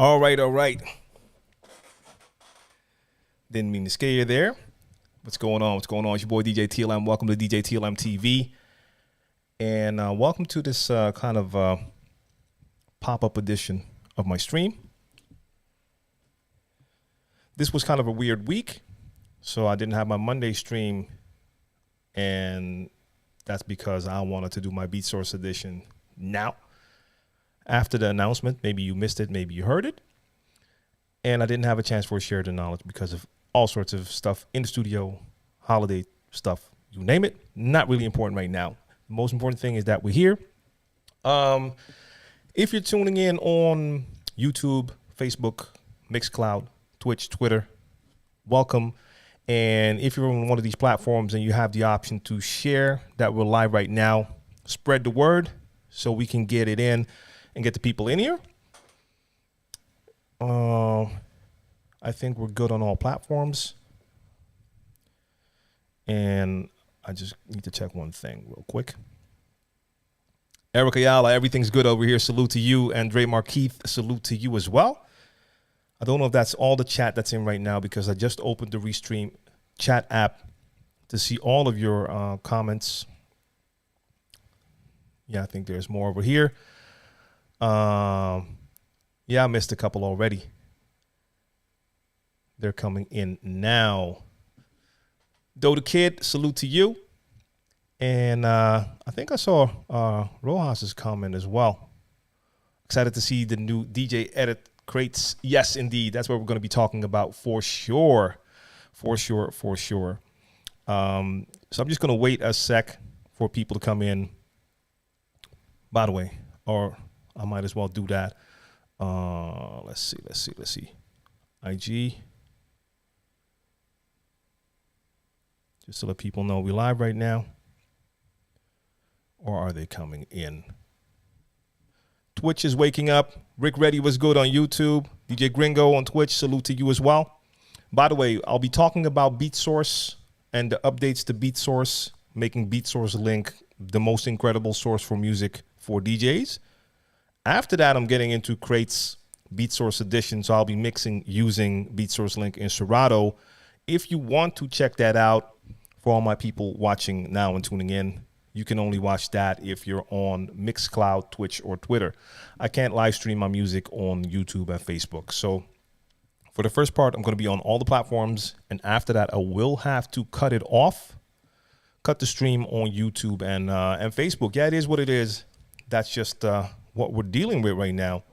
All right, all right. Didn't mean to scare you there. What's going on? What's going on? It's your boy DJ TLM. Welcome to DJ TLM TV. And welcome to this kind of pop-up edition of my stream. This was kind of a weird week, so I didn't have my Monday stream, and that's because I wanted to do my Beatsource edition now. After the announcement, maybe you missed it, maybe you heard it, and I didn't have a chance for a share the knowledge because of all sorts of stuff in the studio, holiday stuff, you name it. Not really important right now. The most important thing is that we're here. If you're tuning in on YouTube, Facebook, Mixcloud, Twitch, Twitter, welcome. And if you're on one of these platforms and you have the option to share that we're live right now, spread the word so we can get it in and get the people in here. I think we're good on all platforms. And I just need to check one thing real quick. Eric Ayala, everything's good over here. Salute to you. Andre Markeith, salute to you as well. I don't know if that's all the chat that's in right now because I just opened the Restream chat app to see all of your comments. Yeah, I think there's more over here. Yeah, I missed a couple already. They're coming in now. Doda Kid, salute to you. And I think I saw Rojas's comment as well. Excited to see the new DJ edit crates. Yes, indeed. That's what we're going to be talking about for sure. For sure. So I'm just going to wait a sec for people to come in. By the way, or I might as well do that. Let's see. IG. Just to let people know we're live right now. Or are they coming in? Twitch is waking up. Rick Reddy was good on YouTube. DJ Gringo on Twitch, salute to you as well. By the way, I'll be talking about Beatsource and the updates to Beatsource, making Beatsource Link the most incredible source for music for DJs. After that, I'm getting into Crate's Beatsource edition, so I'll be mixing using Beatsource Link in Serato. If you want to check that out, for all my people watching now and tuning in, you can only watch that if you're on Mixcloud, Twitch, or Twitter. I can't live stream my music on YouTube and Facebook. So for the first part, I'm going to be on all the platforms. And after that, I will have to cut it off, cut the stream on YouTube and Facebook. Yeah, it is what it is. That's just what we're dealing with right now.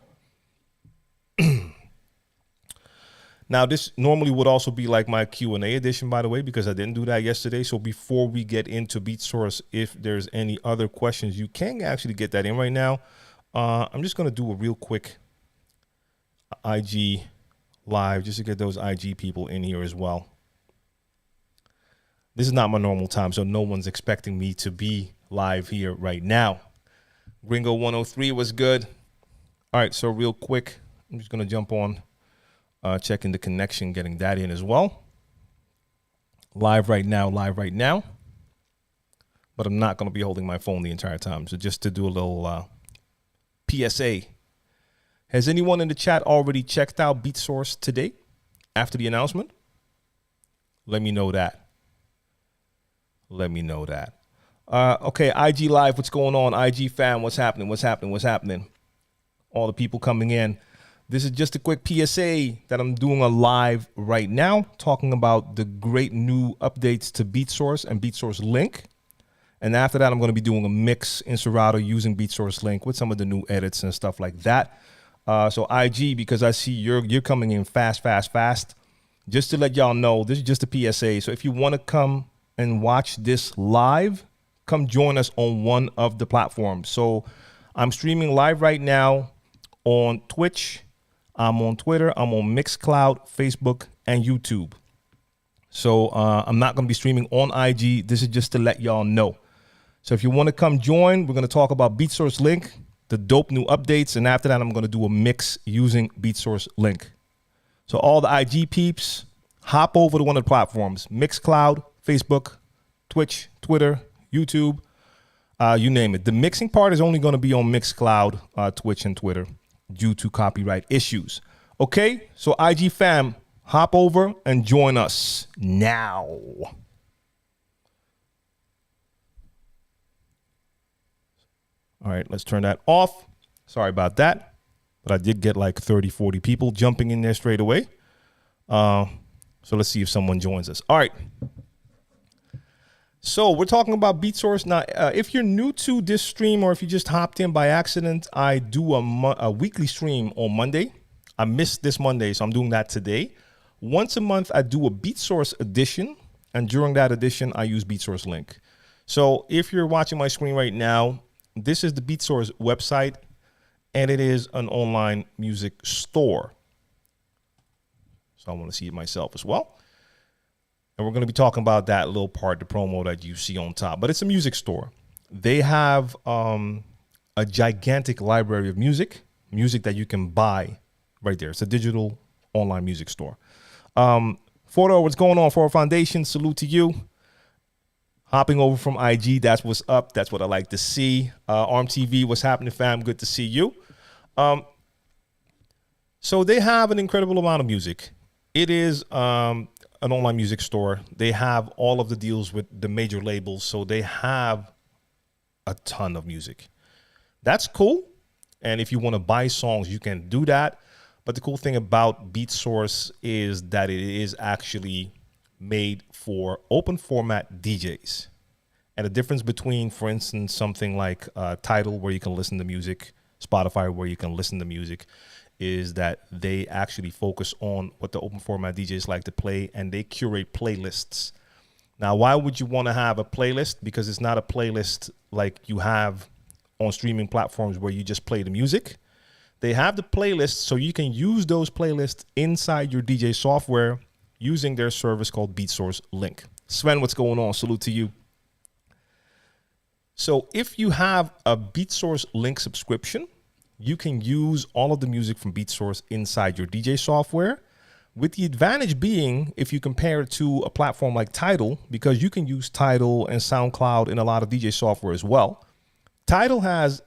Now, this normally would also be like my Q&A edition, by the way, because I didn't do that yesterday. So before we get into Beatsource, if there's any other questions, you can actually get that in right now. I'm just going to do a real quick IG live just to get those IG people in here as well. This is not my normal time, so no one's expecting me to be live here right now. Gringo 103 was good. All right, so real quick, I'm just going to jump on. Checking the connection, getting that in as well. Live right now. But I'm not going to be holding my phone the entire time. So just to do a little PSA. Has anyone in the chat already checked out Beatsource today after the announcement? Let me know that. Okay, IG Live, what's going on? IG fam, what's happening? All the people coming in. This is just a quick PSA that I'm doing a live right now, talking about the great new updates to Beatsource and Beatsource Link. And after that, I'm going to be doing a mix in Serato using Beatsource Link with some of the new edits and stuff like that. So IG, because I see you're coming in fast. Just to let y'all know, this is just a PSA. So if you want to come and watch this live, come join us on one of the platforms. So I'm streaming live right now on Twitch. I'm on Twitter, I'm on Mixcloud, Facebook, and YouTube. So I'm not going to be streaming on IG. This is just to let y'all know. So if you want to come join, we're going to talk about Beatsource Link, the dope new updates, and after that, I'm going to do a mix using Beatsource Link. So all the IG peeps, hop over to one of the platforms, Mixcloud, Facebook, Twitch, Twitter, YouTube, you name it. The mixing part is only going to be on Mixcloud, Twitch, and Twitter due to copyright issues. Okay, so IG fam, hop over and join us now. All right, let's turn that off. Sorry about that, but I did get like 30, 40 people jumping in there straight away. So let's see if someone joins us. All right. So we're talking about Beatsource. Now, if you're new to this stream or if you just hopped in by accident, I do a weekly stream on Monday. I missed this Monday, so I'm doing that today. Once a month, I do a Beatsource edition, and during that edition, I use Beatsource Link. So if you're watching my screen right now, this is the Beatsource website, and it is an online music store. So I want to see it myself as well. And we're going to be talking about that little part, the promo that you see on top. But it's a music store. They have a gigantic library of music that you can buy right there. It's a digital online music store. Fordo, what's going on? Fordo Foundation, salute to you. Hopping over from IG, that's what's up. That's what I like to see. ARM TV, what's happening, fam? Good to see you. So they have an incredible amount of music. It is an online music store. They have all of the deals with the major labels, so they have a ton of music. That's cool. And if you want to buy songs, you can do that. But the cool thing about Beatsource is that it is actually made for open format DJs. And the difference between, for instance, something like Tidal, where you can listen to music, Spotify, where you can listen to music, is that they actually focus on what the open format DJs like to play, and they curate playlists. Now, why would you want to have a playlist? Because it's not a playlist like you have on streaming platforms where you just play the music. They have the playlists, so you can use those playlists inside your DJ software using their service called Beatsource Link. Sven, what's going on? Salute to you. So if you have a Beatsource Link subscription, you can use all of the music from Beatsource inside your DJ software, with the advantage being, if you compare it to a platform like Tidal, because you can use Tidal and SoundCloud in a lot of DJ software as well. Tidal has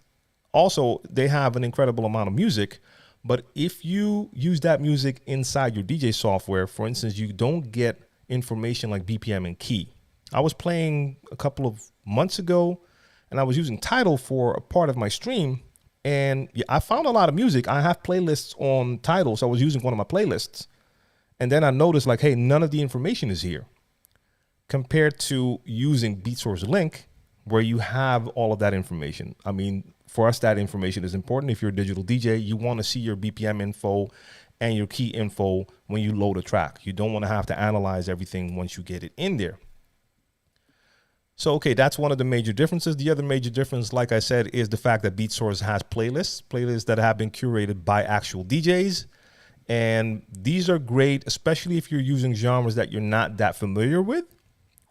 also, they have an incredible amount of music, but if you use that music inside your DJ software, for instance, you don't get information like BPM and key. I was playing a couple of months ago, and I was using Tidal for a part of my stream, and yeah, I found a lot of music. I have playlists on Tidal, so I was using one of my playlists. And then I noticed like, hey, none of the information is here. Compared to using Beatsource Link, where you have all of that information. I mean, for us, that information is important. If you're a digital DJ, you want to see your BPM info and your key info when you load a track. You don't want to have to analyze everything once you get it in there. So, okay, that's one of the major differences. The other major difference, like I said, is the fact that Beatsource has playlists that have been curated by actual DJs. And these are great, especially if you're using genres that you're not that familiar with,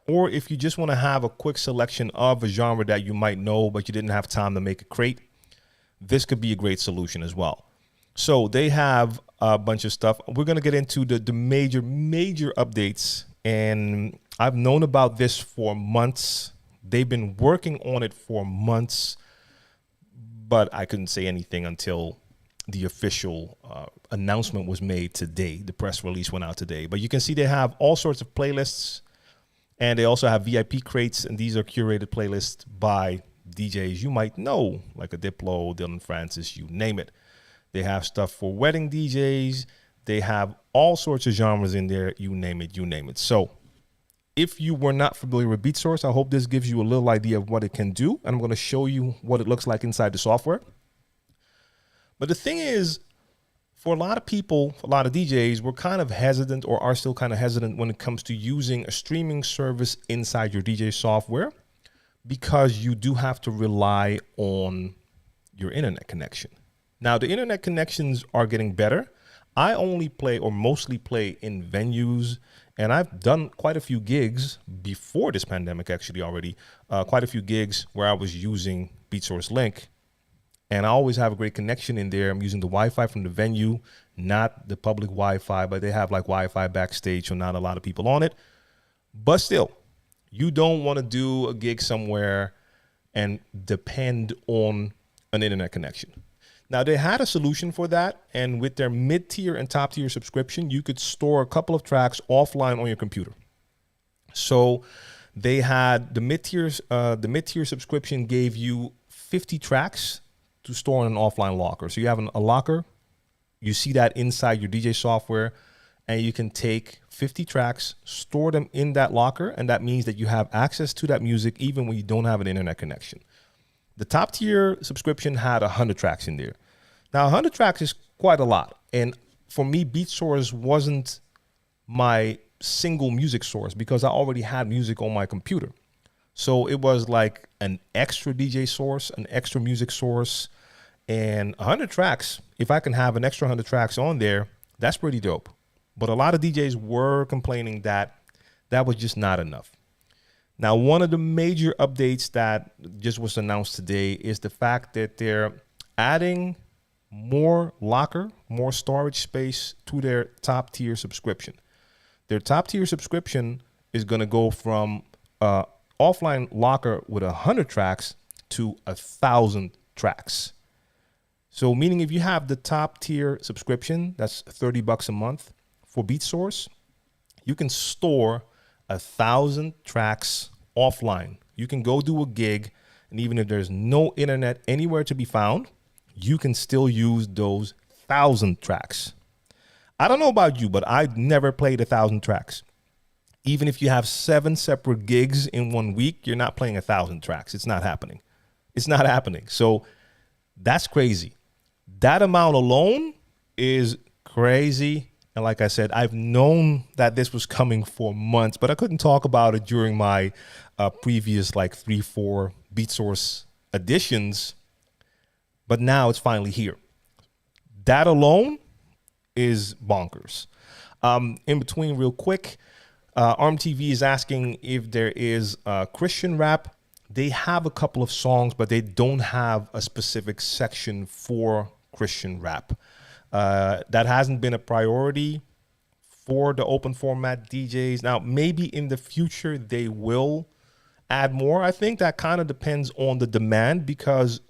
or if you just want to have a quick selection of a genre that you might know, but you didn't have time to make a crate. This could be a great solution as well. So they have a bunch of stuff. We're going to get into the major updates. And I've known about this for months. They've been working on it for months, but I couldn't say anything until the official announcement was made today. The press release went out today. But you can see they have all sorts of playlists, and they also have VIP crates, and these are curated playlists by DJs you might know, like a Diplo, Dylan Francis, you name it. They have stuff for wedding DJs. They have all sorts of genres in there, you name it, you name it. So if you were not familiar with Beatsource, I hope this gives you a little idea of what it can do, and I'm going to show you what it looks like inside the software. But the thing is, for a lot of people, a lot of DJs, we're kind of hesitant, or are still kind of hesitant when it comes to using a streaming service inside your DJ software, because you do have to rely on your internet connection. Now, the internet connections are getting better. I only play, or mostly play, in venues, and I've done quite a few gigs before this pandemic, actually already, quite a few gigs where I was using Beatsource Link. And I always have a great connection in there. I'm using the Wi-Fi from the venue, not the public Wi-Fi, but they have like Wi-Fi backstage, so not a lot of people on it. But still, you don't want to do a gig somewhere and depend on an internet connection. Now, they had a solution for that, and with their mid-tier and top-tier subscription, you could store a couple of tracks offline on your computer. So they had the mid-tier subscription gave you 50 tracks to store in an offline locker. So you have a locker, you see that inside your DJ software, and you can take 50 tracks, store them in that locker, and that means that you have access to that music even when you don't have an internet connection. The top tier subscription had 100 tracks in there. Now, 100 tracks is quite a lot. And for me, Beatsource wasn't my single music source because I already had music on my computer. So it was like an extra DJ source, an extra music source, and 100 tracks. If I can have an extra 100 tracks on there, that's pretty dope. But a lot of DJs were complaining that that was just not enough. Now, one of the major updates that just was announced today is the fact that they're adding more locker, more storage space to their top tier subscription. Their top tier subscription is going to go from offline locker with 100 tracks to 1,000 tracks. So meaning if you have the top tier subscription, that's $30 a month for Beatsource, you can store 1,000 tracks offline. You can go do a gig, and even if there's no internet anywhere to be found, you can still use those 1,000 tracks. I don't know about you, but I've never played 1,000 tracks. Even if you have 7 separate gigs in 1 week, you're not playing 1,000 tracks. It's not happening. It's not happening. So that's crazy. That amount alone is crazy. And like I said, I've known that this was coming for months, but I couldn't talk about it during my previous like 3-4 Beatsource editions. But now it's finally here. That alone is bonkers. In between, real quick, ARMTV is asking if there is Christian rap. They have a couple of songs, but they don't have a specific section for Christian rap. That hasn't been a priority for the open format DJs. Now, maybe in the future they will add more. I think that kind of depends on the demand because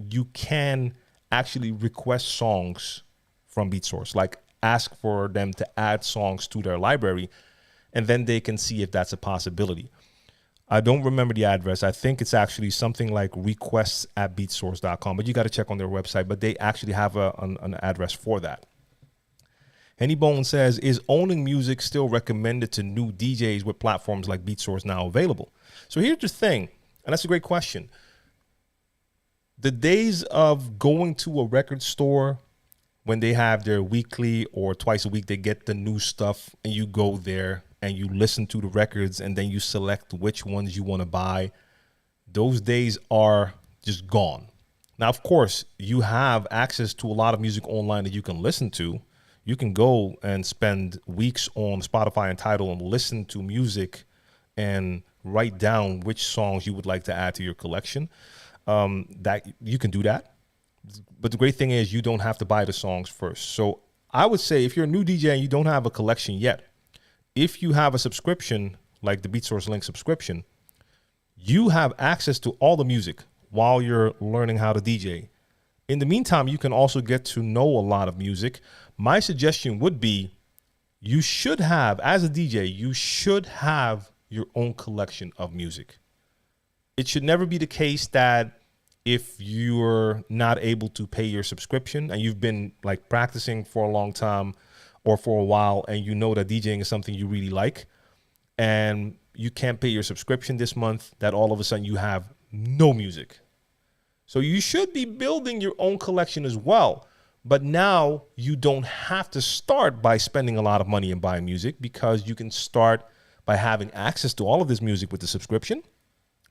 you can actually request songs from Beatsource, like ask for them to add songs to their library, and then they can see if that's a possibility. I don't remember the address. I think it's actually something like requests@beatsource.com, but you got to check on their website. But they actually have an address for that. Henny Bone says, is owning music still recommended to new DJs with platforms like Beatsource now available? So here's the thing, and that's a great question. The days of going to a record store when they have their weekly or twice a week, they get the new stuff and you go there and you listen to the records and then you select which ones you want to buy. Those days are just gone. Now, of course, you have access to a lot of music online that you can listen to. You can go and spend weeks on Spotify and Tidal and listen to music and write down which songs you would like to add to your collection. That you can do that. But the great thing is you don't have to buy the songs first. So I would say if you're a new DJ and you don't have a collection yet, if you have a subscription like the Beatsource Link subscription, you have access to all the music while you're learning how to DJ. In the meantime, you can also get to know a lot of music. My suggestion would be you should have, as a DJ, you should have your own collection of music. It should never be the case that if you're not able to pay your subscription and you've been like practicing for a long time or for a while and you know that DJing is something you really like and you can't pay your subscription this month, that all of a sudden you have no music. So you should be building your own collection as well. But now you don't have to start by spending a lot of money and buying music because you can start by having access to all of this music with the subscription.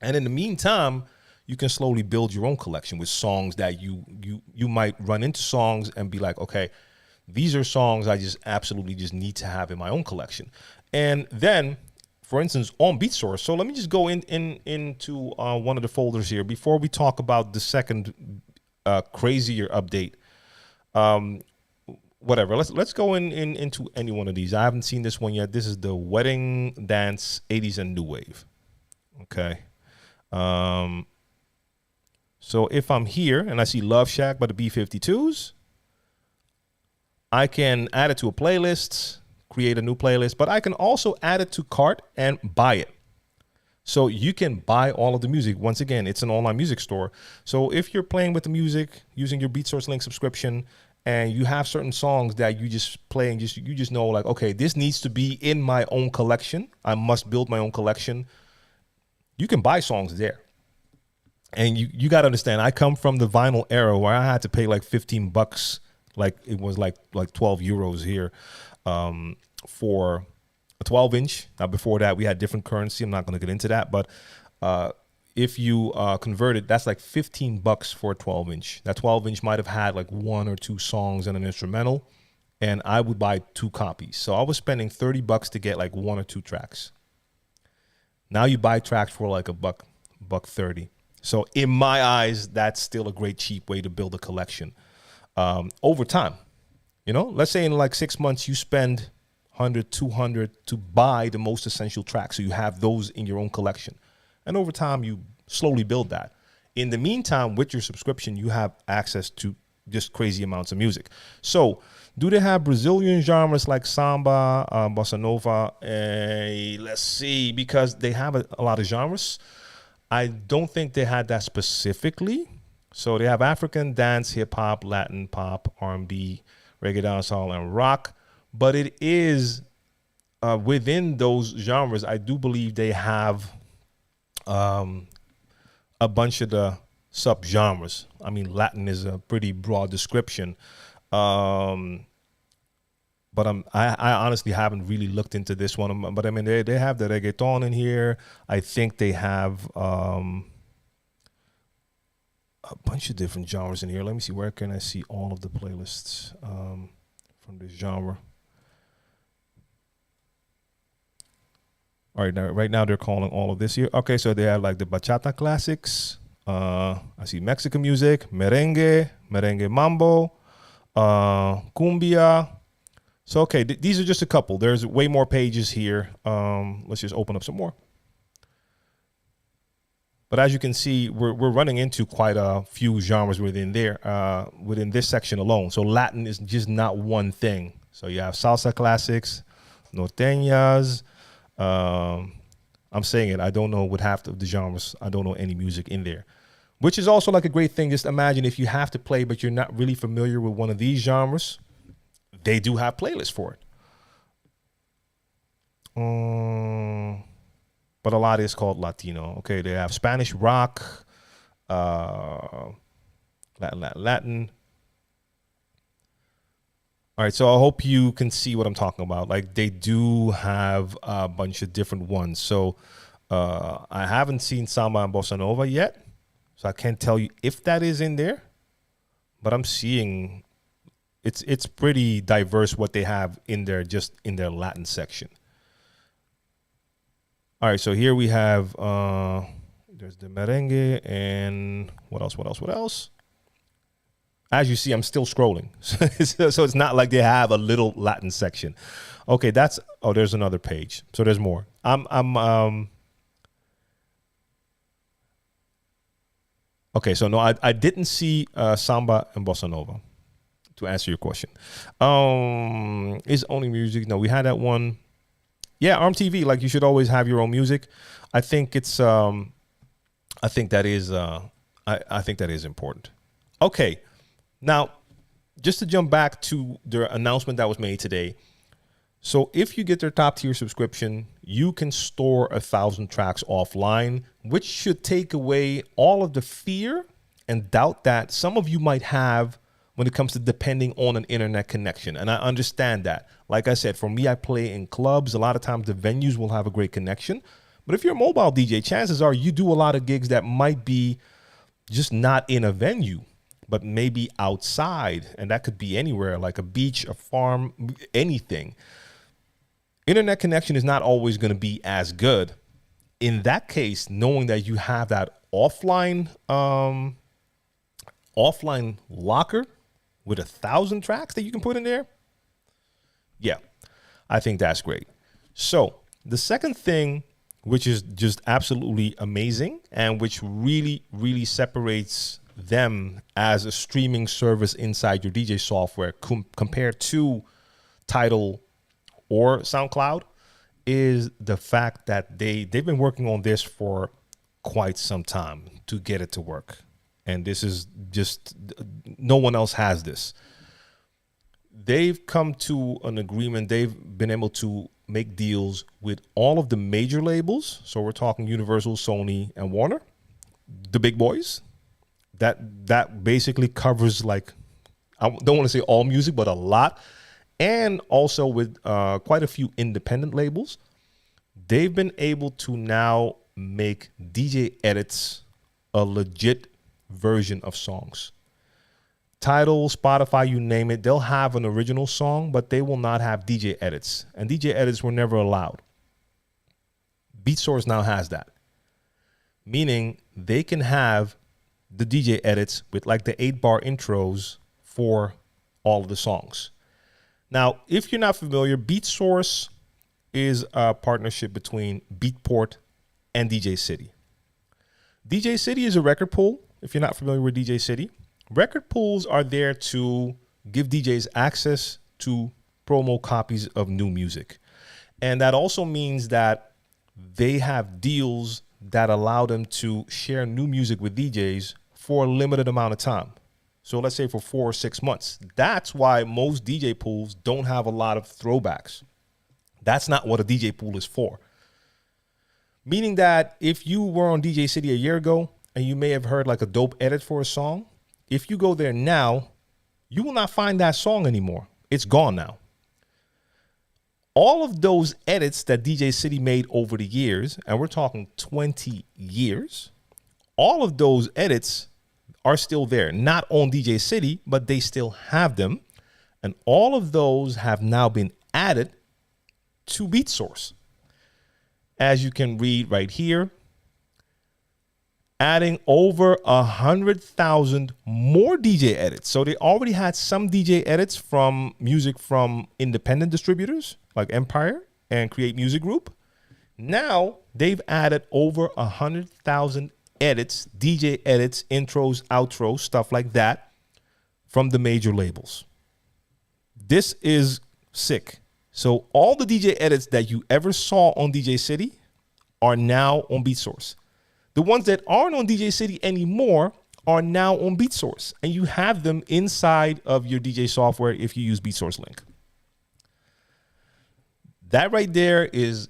And in the meantime, you can slowly build your own collection with songs that you might run into songs and be like, okay, these are songs I just absolutely just need to have in my own collection. And then, for instance, on Beatsource, so let me just go into one of the folders here before we talk about the second crazier update. Whatever. Let's go into any one of these. I haven't seen this one yet. This is the Wedding Dance 80s and New Wave. Okay. So if I'm here and I see Love Shack by the B-52s, I can add it to a playlist, create a new playlist, but I can also add it to cart and buy it. So you can buy all of the music. Once again, it's an online music store. So if you're playing with the music using your Beatsource Link subscription and you have certain songs that you just play and you just know like, okay, this needs to be in my own collection. I must build my own collection. You can buy songs there. And you got to understand, I come from the vinyl era where I had to pay like $15, like it was like 12 euros here for a 12-inch. Now, before that, we had different currency. I'm not going to get into that. But if you convert it, that's like $15 for a 12-inch. That 12-inch might have had like 1 or 2 songs and an instrumental. And I would buy 2 copies. So I was spending $30 to get like 1 or 2 tracks. Now you buy tracks for like $1.30. So in my eyes, that's still a great cheap way to build a collection. Over time, you know, let's say in like 6 months, you spend 100, 200 to buy the most essential tracks. So you have those in your own collection. And over time, you slowly build that. In the meantime, with your subscription, you have access to just crazy amounts of music. So do they have Brazilian genres like samba, bossa nova? Let's see, because they have a lot of genres. I don't think they had that specifically. So they have African dance, hip hop, Latin pop, R&B, reggae, dancehall, and rock. But it is within those genres, I do believe they have a bunch of the subgenres. I mean, Latin is a pretty broad description. But I honestly haven't really looked into this one. But I mean, they have the reggaeton in here. I think they have a bunch of different genres in here. Let me see. Where can I see all of the playlists from this genre? All right, right now they're calling all of this here. Okay, so they have like the bachata classics. I see Mexican music, merengue mambo, cumbia. So, okay, these are just a couple. There's way more pages here. Let's just open up some more. But as you can see, we're running into quite a few genres within there, within this section alone. So Latin is just not one thing. So you have salsa classics, norteñas. I'm saying it. I don't know what half of the genres. I don't know any music in there, which is also like a great thing. Just imagine if you have to play, but you're not really familiar with one of these genres. They do have playlists for it. But a lot is called Latino. Okay, they have Spanish rock, Latin. All right, so I hope you can see what I'm talking about. Like, they do have a bunch of different ones. So I haven't seen samba and bossa nova yet, so I can't tell you if that is in there. But I'm seeing it's pretty diverse what they have in there, just in their Latin section. All right, so here we have there's the merengue and what else? As you see, I'm still scrolling, so it's not like they have a little Latin section. Okay, there's another page, so there's more. Okay, so no, I didn't see samba and bossa nova. To answer your question, is only music? No, we had that one. Yeah, ARM-TV. Like, you should always have your own music. I think it's. I think that is. I think that is important. Okay, now, just to jump back to the announcement that was made today. So, if you get their top tier subscription, you can store 1,000 tracks offline, which should take away all of the fear and doubt that some of you might have when it comes to depending on an internet connection. And I understand that. Like I said, for me, I play in clubs. A lot of times the venues will have a great connection. But if you're a mobile DJ, chances are you do a lot of gigs that might be just not in a venue, but maybe outside. And that could be anywhere, like a beach, a farm, anything. Internet connection is not always going to be as good. In that case, knowing that you have that offline locker with 1,000 tracks that you can put in there, yeah, I think that's great. So the second thing which is just absolutely amazing, and which really, really separates them as a streaming service inside your DJ software compared to Tidal or SoundCloud, is the fact that they've been working on this for quite some time to get it to work. And this is just, no one else has this. They've come to an agreement. They've been able to make deals with all of the major labels. So we're talking Universal, Sony, and Warner, the big boys. That basically covers, like, I don't want to say all music, but a lot. And also with quite a few independent labels. They've been able to now make DJ edits a legit version of songs. Tidal, Spotify, you name it, they'll have an original song, but they will not have DJ edits. And DJ edits were never allowed. Beatsource now has that. Meaning they can have the DJ edits with like the 8-bar intros for all of the songs. Now, if you're not familiar, Beatsource is a partnership between Beatport and DJ City. DJ City is a record pool. If you're not familiar with DJ City, record pools are there to give DJs access to promo copies of new music. And that also means that they have deals that allow them to share new music with DJs for a limited amount of time. So let's say for 4 or 6 months. That's why most DJ pools don't have a lot of throwbacks. That's not what a DJ pool is for. Meaning that if you were on DJ City a year ago and you may have heard like a dope edit for a song, if you go there now, you will not find that song anymore. It's gone now. All of those edits that DJ City made over the years, and we're talking 20 years, all of those edits are still there. Not on DJ City, but they still have them. And all of those have now been added to Beatsource. As you can read right here, adding over 100,000 more DJ edits. So they already had some DJ edits from music from independent distributors like Empire and Create Music Group. Now they've added over 100,000 edits, DJ edits, intros, outros, stuff like that from the major labels. This is sick. So all the DJ edits that you ever saw on DJ City are now on Beatsource. The ones that aren't on DJ City anymore are now on Beatsource, and you have them inside of your DJ software if you use Beatsource Link. That right there is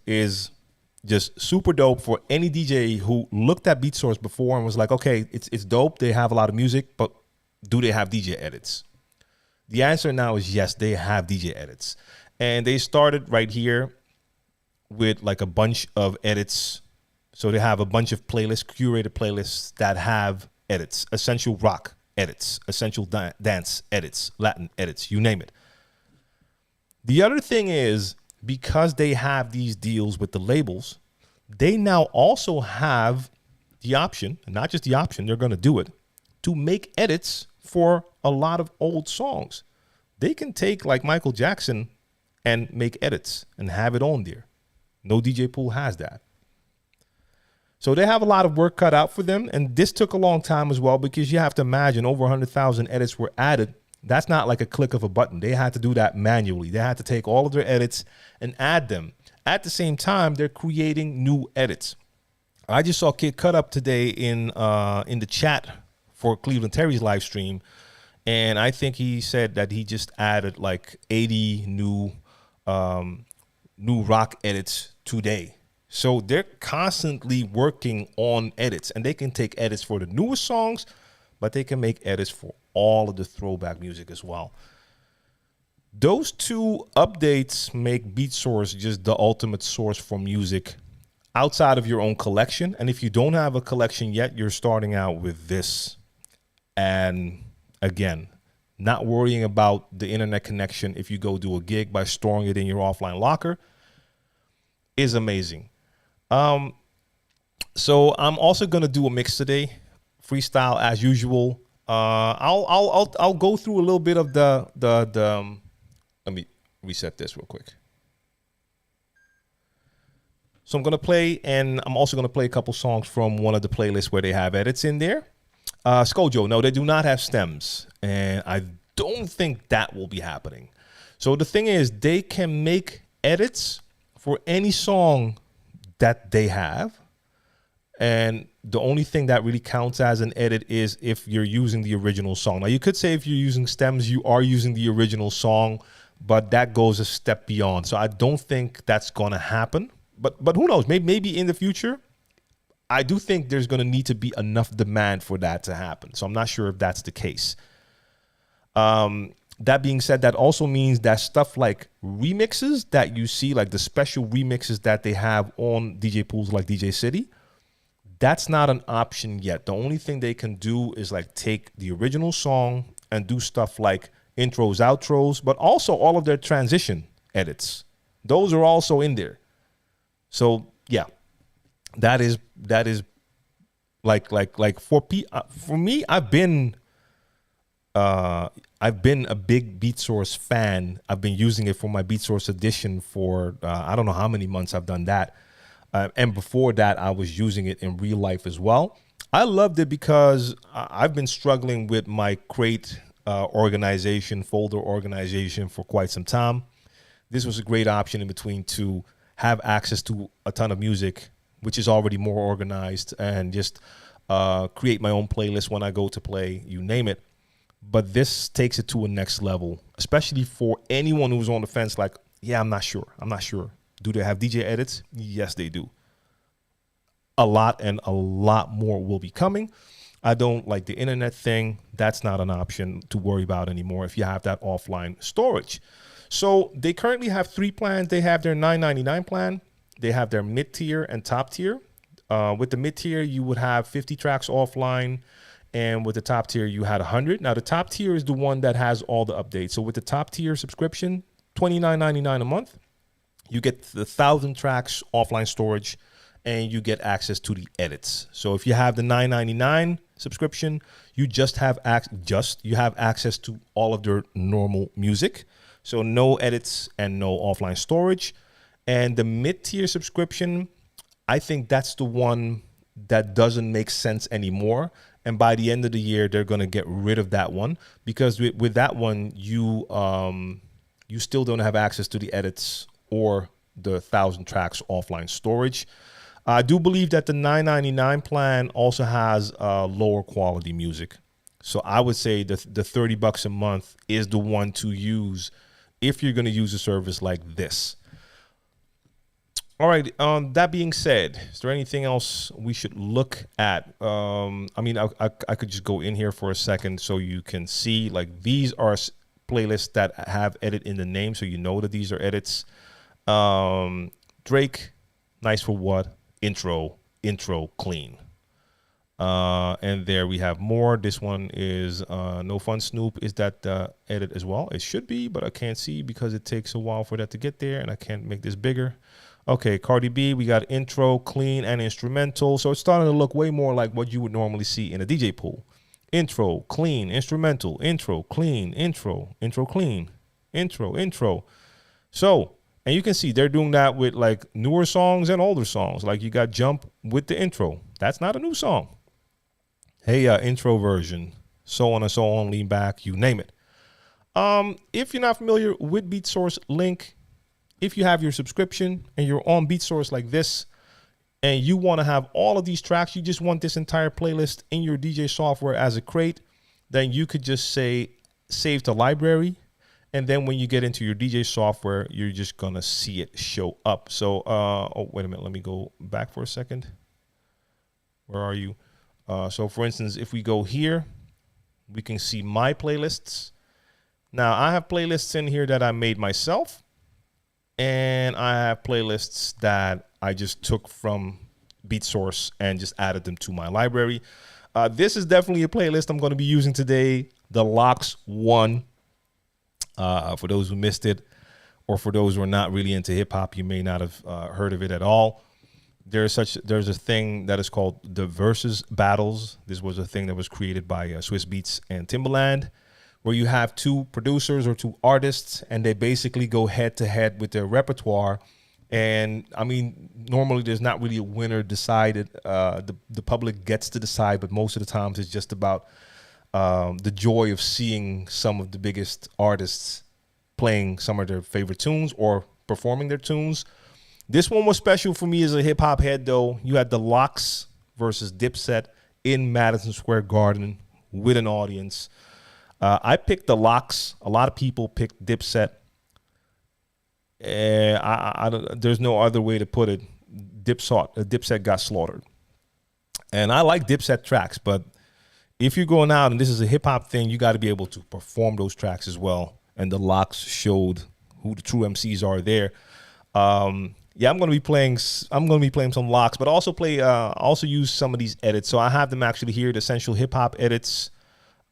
just super dope for any DJ who looked at Beatsource before and was like, okay, it's dope. They have a lot of music, but do they have DJ edits? The answer now is yes, they have DJ edits. And they started right here with like a bunch of edits. So they have a bunch of playlists, curated playlists that have edits, essential rock edits, essential dance edits, Latin edits, you name it. The other thing is, because they have these deals with the labels, they now also have the option, and not just the option, they're going to do it, to make edits for a lot of old songs. They can take like Michael Jackson and make edits and have it on there. No DJ pool has that. So they have a lot of work cut out for them. And this took a long time as well, because you have to imagine over 100,000 edits were added. That's not like a click of a button. They had to do that manually. They had to take all of their edits and add them. At the same time, they're creating new edits. I just saw Kid Cut Up today in the chat for Cleveland Terry's live stream. And I think he said that he just added like 80 new rock edits today. So they're constantly working on edits, and they can take edits for the newest songs, but they can make edits for all of the throwback music as well. Those two updates make Beatsource just the ultimate source for music outside of your own collection. And if you don't have a collection yet, you're starting out with this. And again, not worrying about the internet connection if you go do a gig by storing it in your offline locker is amazing. So I'm also gonna do a mix today, freestyle as usual. I'll go through a little bit of the let me reset this real quick. So I'm going to play, and I'm also going to play a couple songs from one of the playlists where they have edits in there. Skojo, no, they do not have stems, and I don't think that will be happening. So the thing is, they can make edits for any song that they have, and the only thing that really counts as an edit is if you're using the original song. Now, you could say if you're using stems, you are using the original song, but that goes a step beyond. So I don't think that's going to happen. But who knows? Maybe in the future. I do think there's going to need to be enough demand for that to happen. So I'm not sure if that's the case. That being said, that also means that stuff like remixes that you see, like the special remixes that they have on DJ pools like DJ City, that's not an option yet. The only thing they can do is like take the original song and do stuff like intros, outros, but also all of their transition edits. Those are also in there. So yeah, that is like for me, I've been a big Beatsource fan. I've been using it for my Beatsource edition for I don't know how many months I've done that. And before that, I was using it in real life as well. I loved it because I've been struggling with my crate organization, folder organization for quite some time. This was a great option in between to have access to a ton of music, which is already more organized, and just create my own playlist when I go to play, you name it. But this takes it to a next level, especially for anyone who's on the fence like, yeah, I'm not sure. Do they have DJ edits? Yes, they do. A lot, and a lot more will be coming. I don't like the internet thing. That's not an option to worry about anymore if you have that offline storage. So they currently have 3 plans. They have their $9.99 plan. They have their mid-tier and top tier. With the mid-tier, you would have 50 tracks offline. And with the top tier, you had 100. Now, the top tier is the one that has all the updates. So with the top tier subscription, $29.99 a month, you get the 1,000 tracks offline storage, and you get access to the edits. So if you have the $9.99 subscription, you just have access to all of their normal music. So no edits and no offline storage. And the mid-tier subscription, I think that's the one that doesn't make sense anymore. And by the end of the year, they're going to get rid of that one, because with that one, you still don't have access to the edits or the 1,000 tracks offline storage. I do believe that the $9.99 plan also has lower quality music. So I would say the $30 a month is the one to use if you're going to use a service like this. All right. That being said, is there anything else we should look at? I mean, I could just go in here for a second so you can see, like, these are playlists that have edit in the name, so you know that these are edits. Drake, Nice for What, intro, clean. And there we have more. This one is No Fun Snoop. Is that the edit as well? It should be, but I can't see because it takes a while for that to get there, and I can't make this bigger. Okay, Cardi B, we got intro, clean, and instrumental. So it's starting to look way more like what you would normally see in a DJ pool. Intro, clean, instrumental, intro, clean, intro, clean, intro. So, and you can see they're doing that with like newer songs and older songs. Like you got Jump with the intro. That's not a new song. Hey, intro version, so on and so on, lean back, you name it. If you're not familiar with Beatsource Link, if you have your subscription and you're on Beatsource like this, and you want to have all of these tracks, you just want this entire playlist in your DJ software as a crate, then you could just say save to library. And then when you get into your DJ software, you're just going to see it show up. So, oh, wait a minute. Let me go back for a second. Where are you? So, for instance, if we go here, we can see my playlists. Now, I have playlists in here that I made myself. And I have playlists that I just took from Beatsource and just added them to my library. This is definitely a playlist I'm going to be using today. The Locks 1. For those who missed it, or for those who are not really into hip hop, you may not have heard of it at all. There's a thing that is called the Versus Battles. This was a thing that was created by Swiss Beats and Timbaland, where you have 2 producers or 2 artists, and they basically go head to head with their repertoire, And I mean, normally there's not really a winner decided. The public gets to decide, but most of the times it's just about the joy of seeing some of the biggest artists playing some of their favorite tunes or performing their tunes. This one was special for me as a hip hop head, though. You had the Lox versus Dipset in Madison Square Garden with an audience. I picked the Lox. A lot of people picked Dipset. There's no other way to put it. Dipset got slaughtered. And I like Dipset tracks, but if you're going out and this is a hip hop thing, you got to be able to perform those tracks as well. And the Lox showed who the true MCs are there. Yeah, I'm going to be playing some Lox, but also use some of these edits. So I have them actually here, the Essential Hip Hop edits.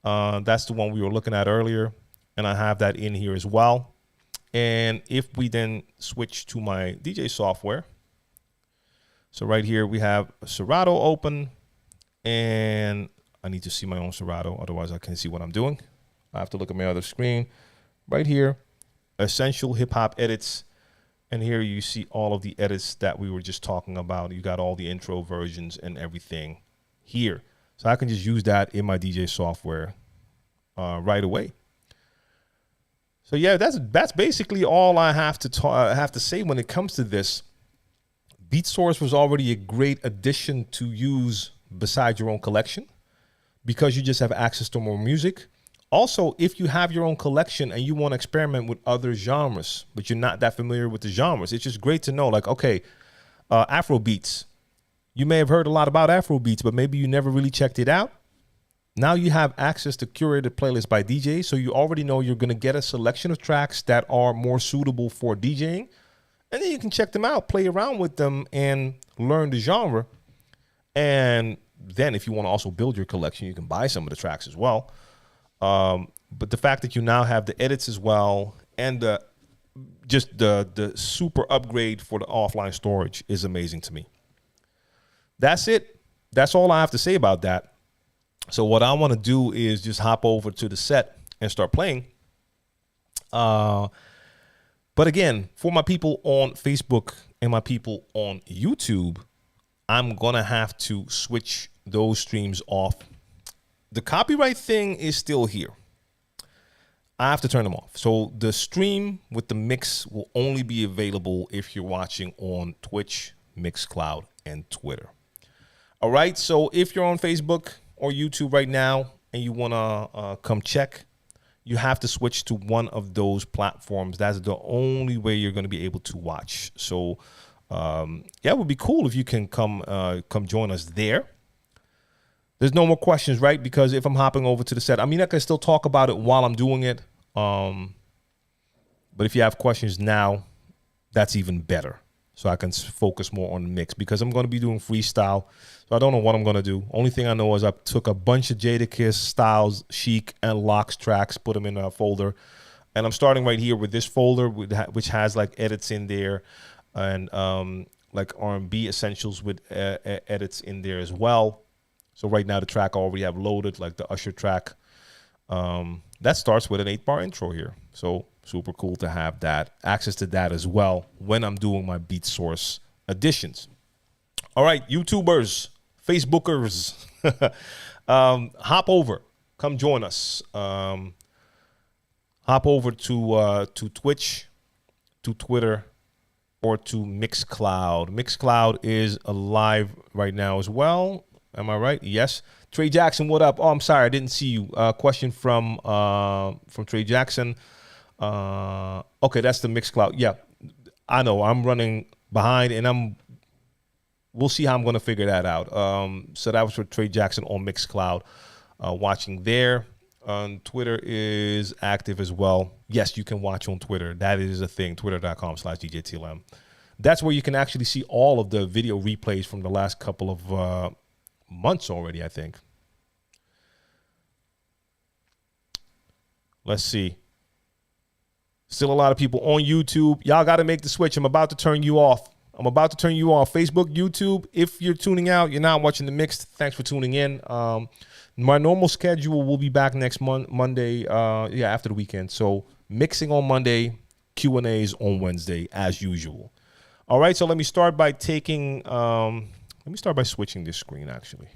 That's the one we were looking at earlier, and I have that in here as well. And if we then switch to my DJ software, so right here we have Serato open, and I need to see my own Serato, otherwise I can't see what I'm doing. I have to look at my other screen. Right here, Essential Hip Hop edits. And here you see all of the edits that we were just talking about. You got all the intro versions and everything here. So I can just use that in my DJ software right away. So yeah, that's basically all I have to say when it comes to this. Beatsource was already a great addition to use beside your own collection because you just have access to more music. Also, if you have your own collection and you want to experiment with other genres, but you're not that familiar with the genres, it's just great to know, like, okay, Afro beats. You may have heard a lot about Afro beats, but maybe you never really checked it out. Now you have access to curated playlists by DJs, so you already know you're going to get a selection of tracks that are more suitable for DJing, and then you can check them out, play around with them, and learn the genre. And then if you want to also build your collection, you can buy some of the tracks as well. But the fact that you now have the edits as well and the super upgrade for the offline storage is amazing to me. That's it. That's all I have to say about that. So what I want to do is just hop over to the set and start playing. But again, for my people on Facebook and my people on YouTube, I'm going to have to switch those streams off. The copyright thing is still here. I have to turn them off. So the stream with the mix will only be available if you're watching on Twitch, Mixcloud, and Twitter. All right. So if you're on Facebook or YouTube right now and you want to come check, you have to switch to one of those platforms. That's the only way you're going to be able to watch. So yeah, it would be cool if you can come join us there. There's no more questions, right? Because if I'm hopping over to the set, I mean, I can still talk about it while I'm doing it. But if you have questions now, that's even better. So I can focus more on the mix because I'm going to be doing freestyle. So I don't know what I'm going to do. Only thing I know is I took a bunch of Jadakiss, Styles, Chic, and Lox tracks, put them in a folder. And I'm starting right here with this folder, which has like edits in there and like R&B essentials with edits in there as well. So right now the track I already have loaded, like the Usher track. That starts with an 8-bar intro here. So super cool to have that, access to that as well when I'm doing my Beatsource editions. All right, YouTubers, Facebookers, hop over. Come join us. Hop over to Twitch, to Twitter, or to Mixcloud. Mixcloud is alive right now as well. Am I right? Yes. Trey Jackson, what up? Oh, I'm sorry, I didn't see you. Question from Trey Jackson. Okay, that's the Mixcloud. Yeah, I know. I'm running behind, and we'll see how I'm going to figure that out. So that was for Trey Jackson on Mixcloud. Watching there. Twitter is active as well. Yes, you can watch on Twitter. That is a thing. Twitter.com/DJTLM. That's where you can actually see all of the video replays from the last couple of months already, I think. Let's see. Still a lot of people on YouTube. Y'all got to make the switch. I'm about to turn you off. Facebook, YouTube. If you're tuning out, you're not watching the mix, thanks for tuning in. My normal schedule will be back next Monday, after the weekend. So mixing on Monday, Q&As on Wednesday, as usual. All right, so let me start by switching this screen, actually.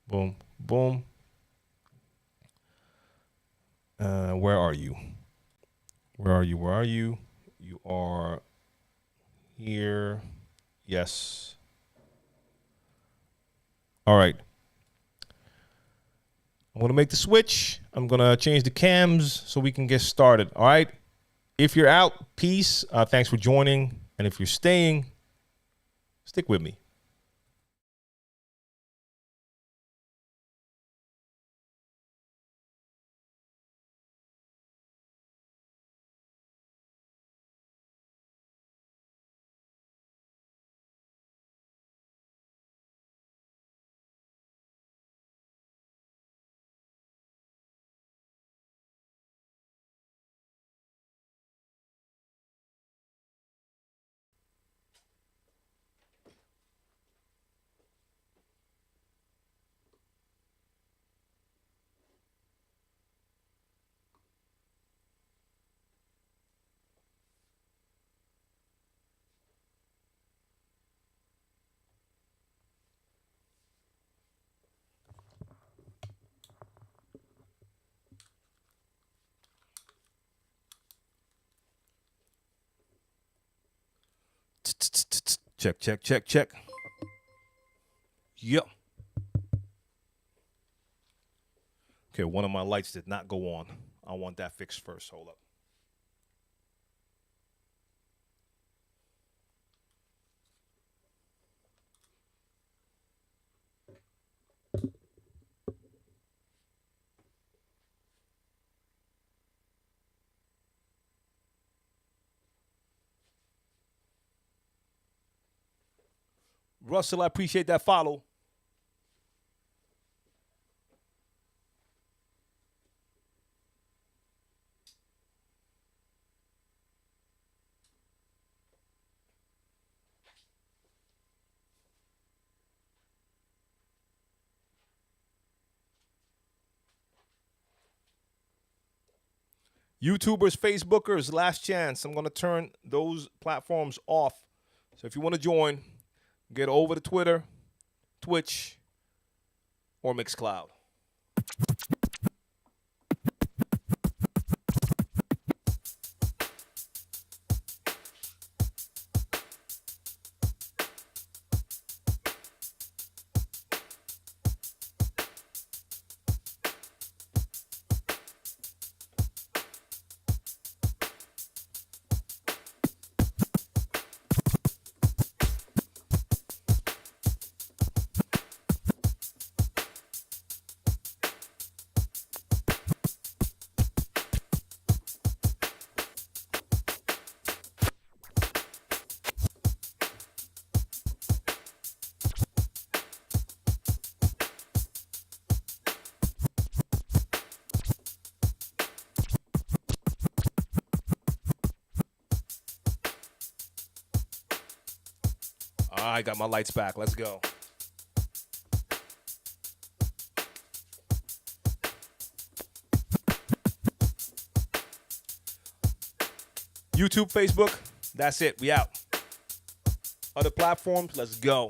Boom, boom. Where are you? Where are you? Where are you? You are here. Yes. All right. I'm going to make the switch. I'm going to change the cams so we can get started. All right. If you're out, peace. Thanks for joining. And if you're staying, stick with me. Check, check, check, check. Yep. Okay, one of my lights did not go on. I want that fixed first. Hold up. Russell, I appreciate that follow. YouTubers, Facebookers, last chance. I'm going to turn those platforms off. So if you want to join, get over to Twitter, Twitch, or Mixcloud. I got my lights back. Let's go. YouTube, Facebook, that's it. We out. Other platforms, let's go.